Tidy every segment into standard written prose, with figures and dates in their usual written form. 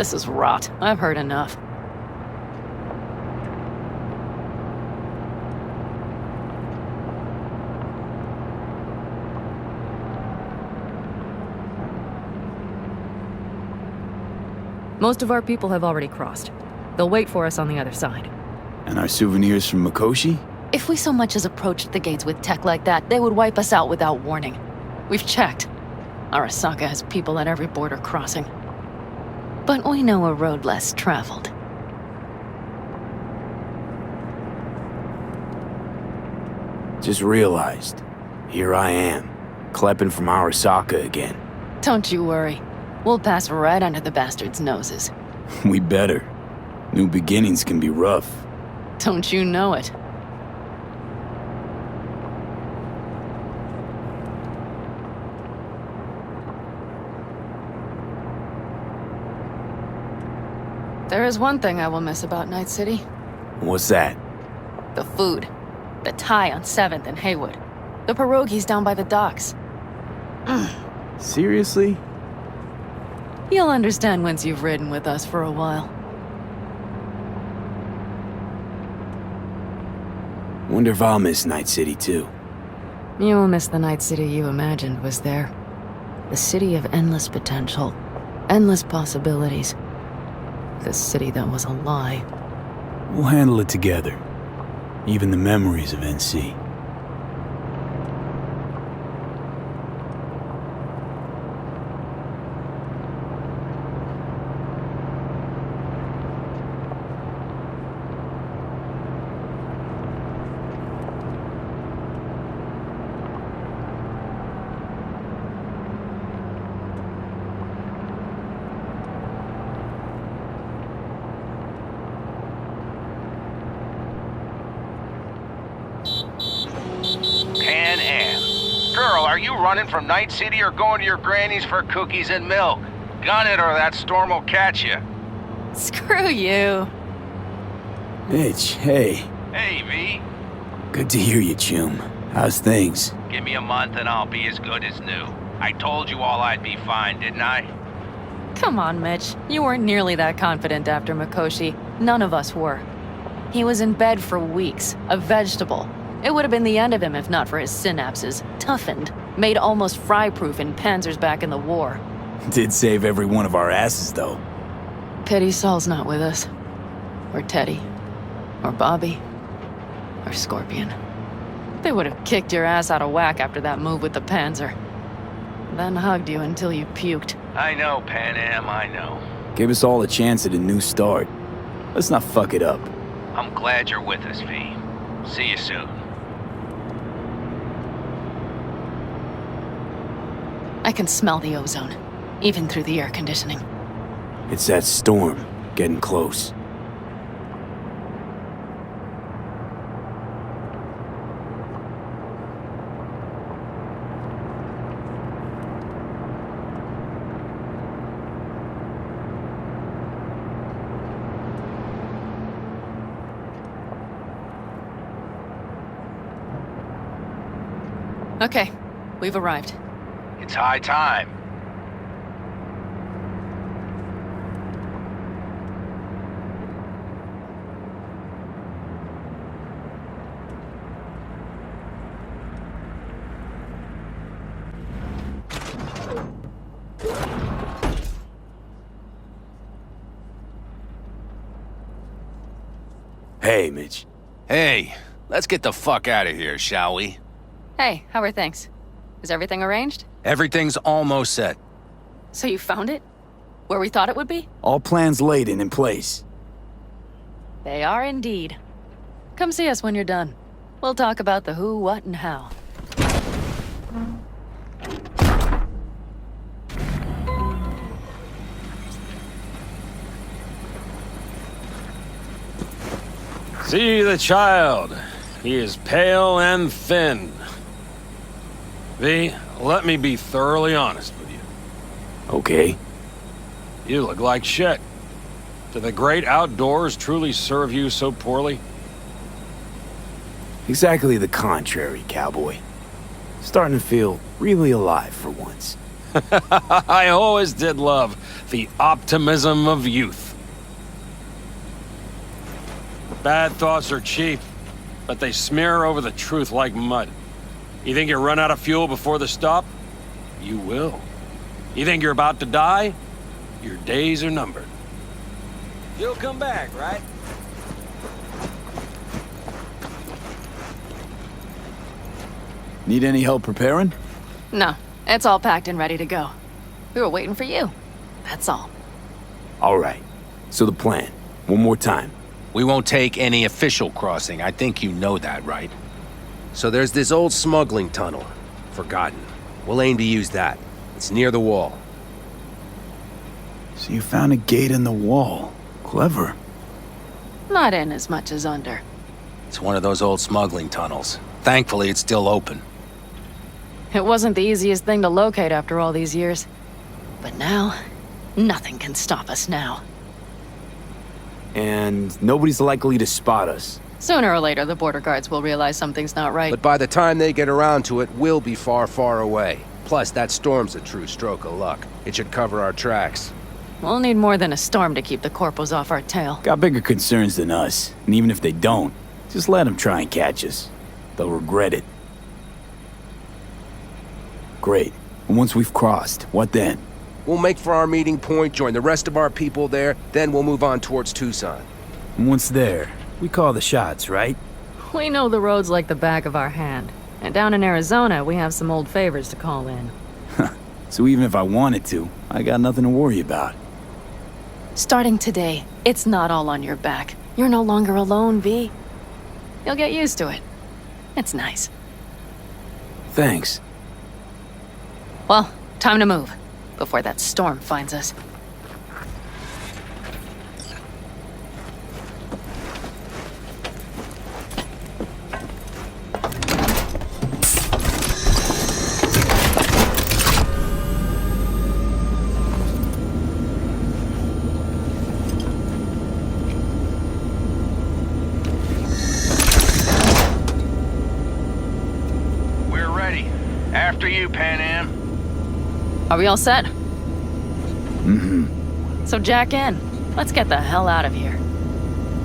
This is rot. I've heard enough. Most of our people have already crossed. They'll wait for us on the other side. And our souvenirs from Mikoshi? If we so much as approached the gates with tech like that, they would wipe us out without warning. We've checked. Arasaka has people at every border crossing. But we know a road less traveled. Just realized. Here I am, klepping from Arasaka again. Don't you worry. We'll pass right under the bastards' noses. We better. New beginnings can be rough. Don't you know it? There is one thing I will miss about Night City. What's that? The food. The Thai on 7th and Haywood. The pierogies down by the docks. Seriously? You'll understand once you've ridden with us for a while. Wonder if I'll miss Night City too. You will miss the Night City you imagined was there. The city of endless potential. Endless possibilities. The city that was a lie. We'll handle it together. Even the memories of NC. Panam. Girl, are you running from Night City or going to your granny's for cookies and milk? Gun it or that storm will catch you. Screw you. Mitch, hey. Hey, V. Good to hear you, chum. How's things? Give me a month and I'll be as good as new. I told you all I'd be fine, didn't I? Come on, Mitch. You weren't nearly that confident after Mikoshi. None of us were. He was in bed for weeks, a vegetable. It would have been the end of him if not for his synapses. Toughened, made almost fry-proof in panzers back in the war. Did save every one of our asses, though. Pity Saul's not with us. Or Teddy. Or Bobby. Or Scorpion. They would have kicked your ass out of whack after that move with the Panzer. Then hugged you until you puked. I know, Panam, I know. Give us all a chance at a new start. Let's not fuck it up. I'm glad you're with us, V. See you soon. I can smell the ozone, even through the air conditioning. It's that storm, getting close. Okay, we've arrived. It's high time. Hey, Mitch. Hey, let's get the fuck out of here, shall we? Hey, how are things? Is everything arranged? Everything's almost set. So you found it? Where we thought it would be? All plans laid and in place. They are indeed. Come see us when you're done. We'll talk about the who, what, and how. See the child. He is pale and thin. V, let me be thoroughly honest with you. Okay. You look like shit. Do the great outdoors truly serve you so poorly? Exactly the contrary, cowboy. Starting to feel really alive for once. I always did love the optimism of youth. Bad thoughts are cheap, but they smear over the truth like mud. You think you run out of fuel before the stop? You will. You think you're about to die? Your days are numbered. You'll come back, right? Need any help preparing? No, it's all packed and ready to go. We were waiting for you. That's all. All right. So the plan. One more time. We won't take any official crossing. I think you know that, right? So there's this old smuggling tunnel. Forgotten. We'll aim to use that. It's near the wall. So you found a gate in the wall. Clever. Not in as much as under. It's one of those old smuggling tunnels. Thankfully, it's still open. It wasn't the easiest thing to locate after all these years. But now, nothing can stop us now. And nobody's likely to spot us. Sooner or later, the border guards will realize something's not right. But by the time they get around to it, we'll be far, far away. Plus, that storm's a true stroke of luck. It should cover our tracks. We'll need more than a storm to keep the corpos off our tail. Got bigger concerns than us. And even if they don't, just let them try and catch us. They'll regret it. Great. And once we've crossed, what then? We'll make for our meeting point, join the rest of our people there, then we'll move on towards Tucson. And once there, we call the shots, right? We know the roads like the back of our hand. And down in Arizona, we have some old favors to call in. So even if I wanted to, I got nothing to worry about. Starting today, it's not all on your back. You're no longer alone, V. You'll get used to it. It's nice. Thanks. Well, time to move, before that storm finds us. We're ready. After you, Panam. Are we all set? Mm-hmm. So jack in. Let's get the hell out of here.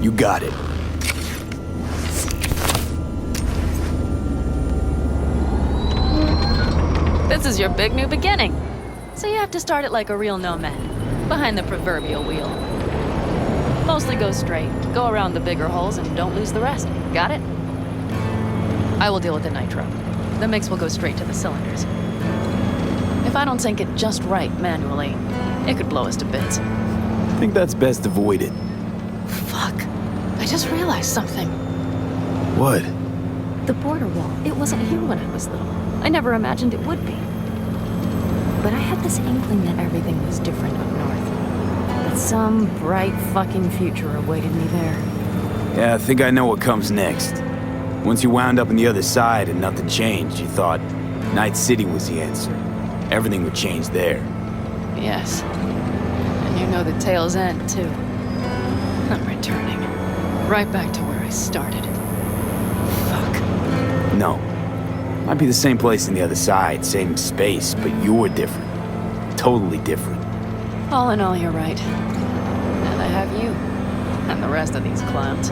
You got it. This is your big new beginning. So you have to start it like a real nomad, behind the proverbial wheel. Mostly go straight, go around the bigger holes, and don't lose the rest. Got it? I will deal with the nitro. The mix will go straight to the cylinders. If I don't sync it just right manually, it could blow us to bits. I think that's best avoided. Fuck. I just realized something. What? The border wall, it wasn't here when I was little. I never imagined it would be. But I had this inkling that everything was different up north. That some bright fucking future awaited me there. Yeah, I think I know what comes next. Once you wound up on the other side and nothing changed, you thought Night City was the answer. Everything would change there. Yes. And you know the tale's end, too. I'm returning. Right back to where I started. Fuck. No. Might be the same place on the other side, same space, but you're different. Totally different. All in all, you're right. And I have you. And the rest of these clowns.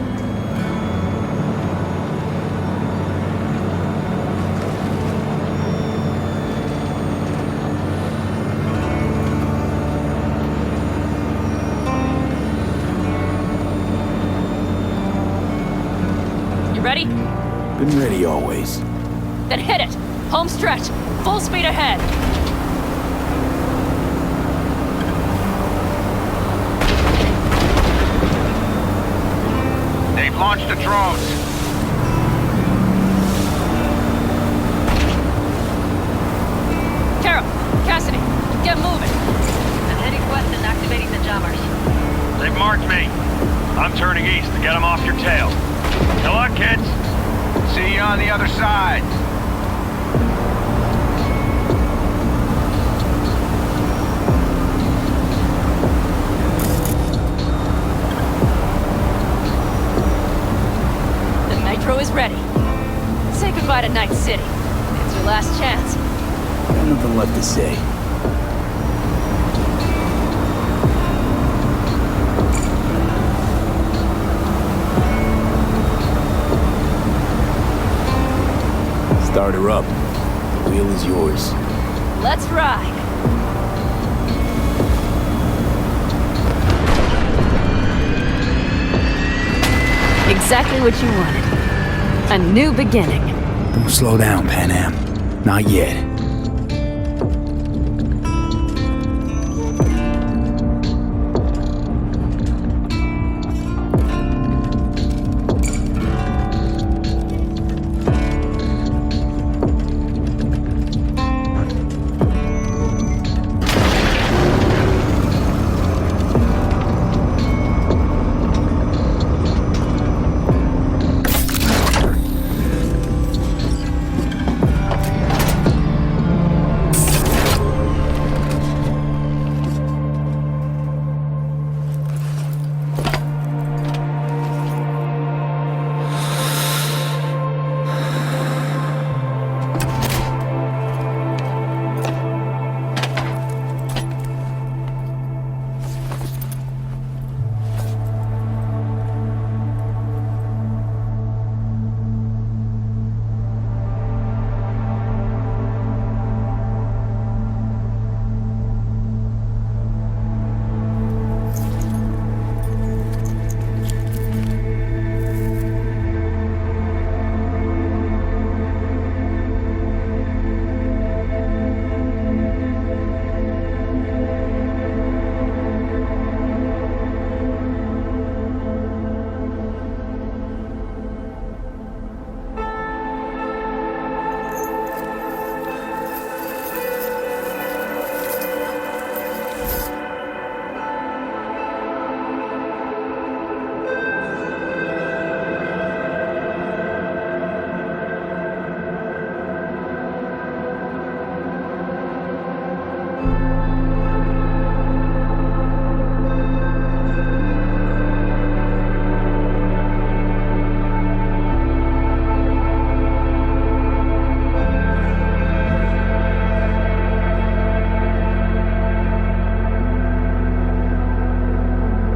Ready? Been ready always. Then hit it! Home stretch! Full speed ahead! They've launched the drones. Carol! Cassidy! Get moving! I'm heading west and activating the jammers. They've marked me. I'm turning east to get them off your tail. Good luck, kids. See you on the other side. The nitro is ready. Say goodbye to Night City. It's your last chance. Got nothing left to say. start her up. The wheel is yours. Let's ride. Exactly what you wanted. A new beginning. Don't slow down, Panam. Not yet.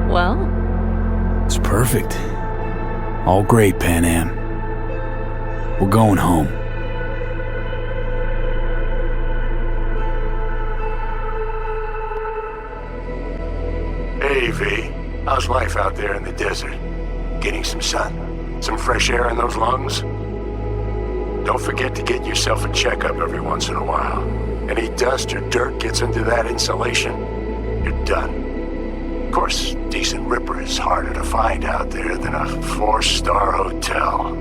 Well? It's perfect. All great, Panam. We're going home. Hey, V. How's life out there in the desert? Getting some sun? Some fresh air in those lungs? Don't forget to get yourself a checkup every once in a while. Any dust or dirt gets into that insulation, you're done. Of course, decent ripper is harder to find out there than a 4-star hotel.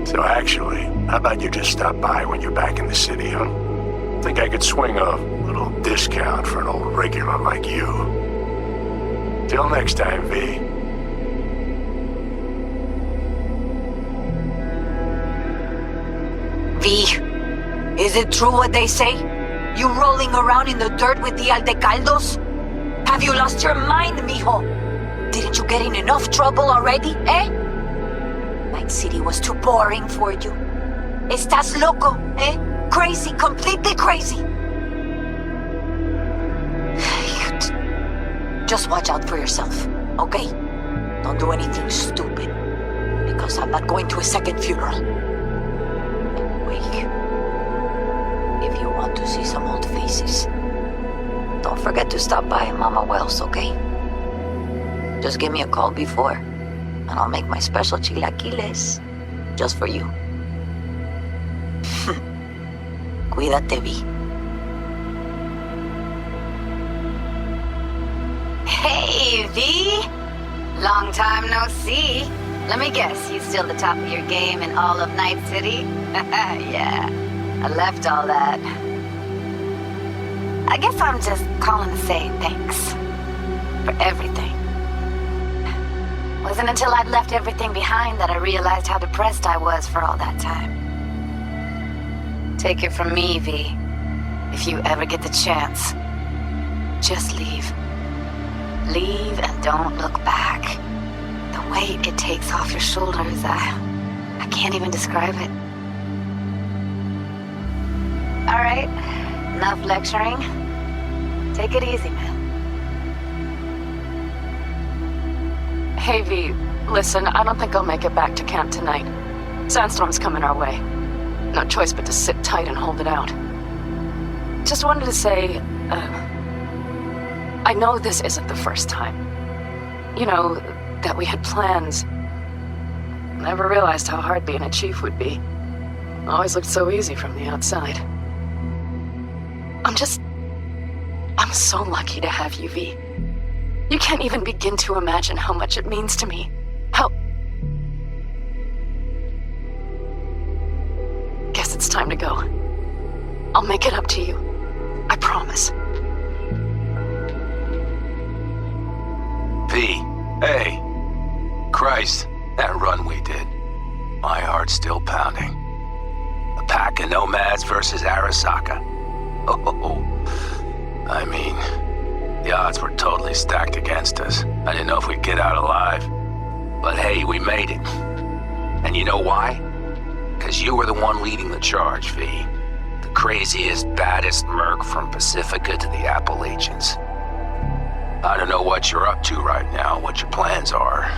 So actually, how about you just stop by when you're back in the city, huh? Think I could swing a little discount for an old regular like you. Till next time, V. V, is it true what they say? You rolling around in the dirt with the Aldecaldos? Have you lost your mind, mijo? Didn't you get in enough trouble already, eh? Night City was too boring for you. Estás loco, eh? Crazy, completely crazy. Just watch out for yourself, okay? Don't do anything stupid, because I'm not going to a second funeral. Anyway, if you want to see some old faces, don't forget to stop by Mama Wells, okay? Just give me a call before, and I'll make my special chilaquiles just for you. Cuídate, V. Hey, V! Long time no see. Let me guess, you still the top of your game in all of Night City? Yeah, I left all that. I guess I'm just calling to say thanks. For everything. Wasn't until I'd left everything behind that I realized how depressed I was for all that time. Take it from me, V. If you ever get the chance, just leave. Leave and don't look back. The weight it takes off your shoulders, I can't even describe it. All right, enough lecturing. Take it easy, man. Hey, V, listen, I don't think I'll make it back to camp tonight. Sandstorm's coming our way. No choice but to sit tight and hold it out. Just wanted to say, I know this isn't the first time. You know, that we had plans. Never realized how hard being a chief would be. Always looked so easy from the outside. I'm so lucky to have you, V. You can't even begin to imagine how much it means to me. Guess it's time to go. I'll make it up to you. I promise. V, hey. Christ, that run we did. My heart's still pounding. A pack of nomads versus Arasaka. Oh, I mean, the odds were totally stacked against us. I didn't know if we'd get out alive. But hey, we made it. And you know why? Because you were the one leading the charge, V. The craziest, baddest merc from Pacifica to the Appalachians. I don't know what you're up to right now, what your plans are.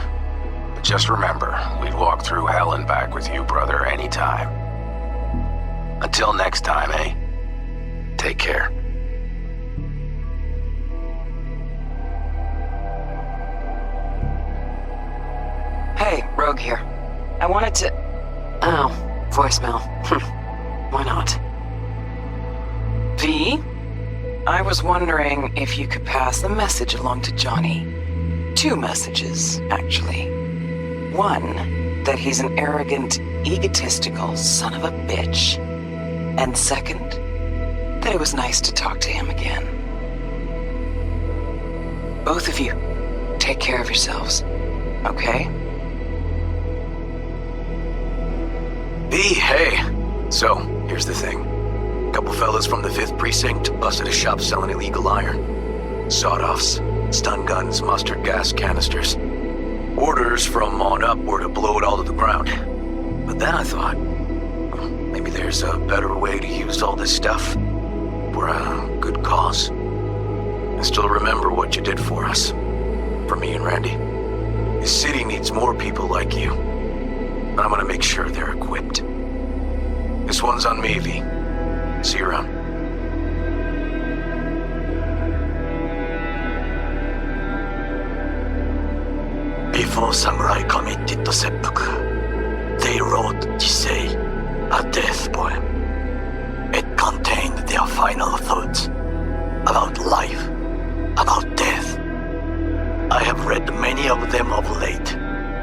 But just remember, we'd walk through hell and back with you, brother, anytime. Until next time, eh? Take care. Hey, Rogue here. I wanted to... Oh, voicemail. Why not? V? I was wondering if you could pass the message along to Johnny. 2 messages, actually. 1, that he's an arrogant, egotistical son of a bitch. And 2nd, that it was nice to talk to him again. Both of you, take care of yourselves, okay? B, hey. So, here's the thing. A couple fellas from the 5th Precinct busted a shop selling illegal iron. Sawed-offs, stun guns, mustard gas canisters. Orders from on up were to blow it all to the ground. But then I thought, well, maybe there's a better way to use all this stuff for a good cause. I still remember what you did for us. For me and Randy. The city needs more people like you. I'm gonna make sure they're equipped. This one's on me, V. See you around. Before samurai committed to seppuku, they wrote Jisei, a death poem. It contained their final thoughts about life, about death. I have read many of them of late.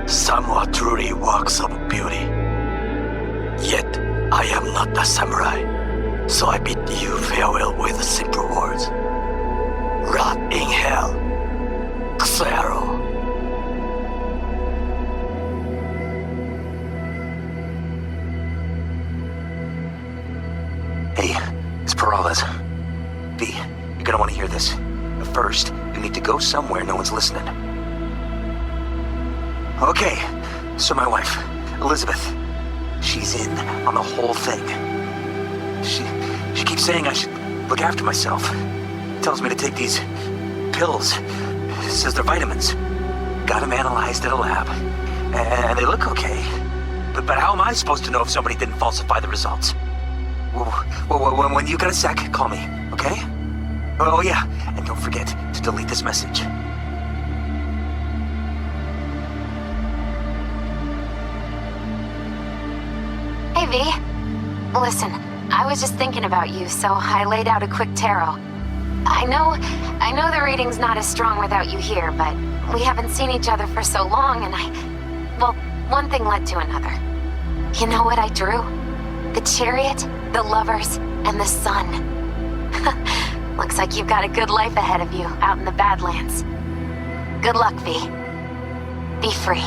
Some were truly works of beauty. Yet, I am not a samurai, so I bid you farewell with simple words. Rot in hell, Xero. Hey, it's Peralez. V, you're gonna want to hear this. But first, you need to go somewhere no one's listening. Okay, so my wife, Elizabeth, she's in on the whole thing. She keeps saying I should look after myself. Tells me to take these pills. Says they're vitamins. Got them analyzed at a lab. And they look okay. But how am I supposed to know if somebody didn't falsify the results? Well, when you got a sec, call me, okay? Oh yeah, and don't forget to delete this message. Hey, V. Listen, I was just thinking about you, so I laid out a quick tarot. I know the reading's not as strong without you here, but we haven't seen each other for so long, and well, one thing led to another. You know what I drew? The chariot, the lovers, and the sun. Looks like you've got a good life ahead of you out in the Badlands. Good luck, V. Be free.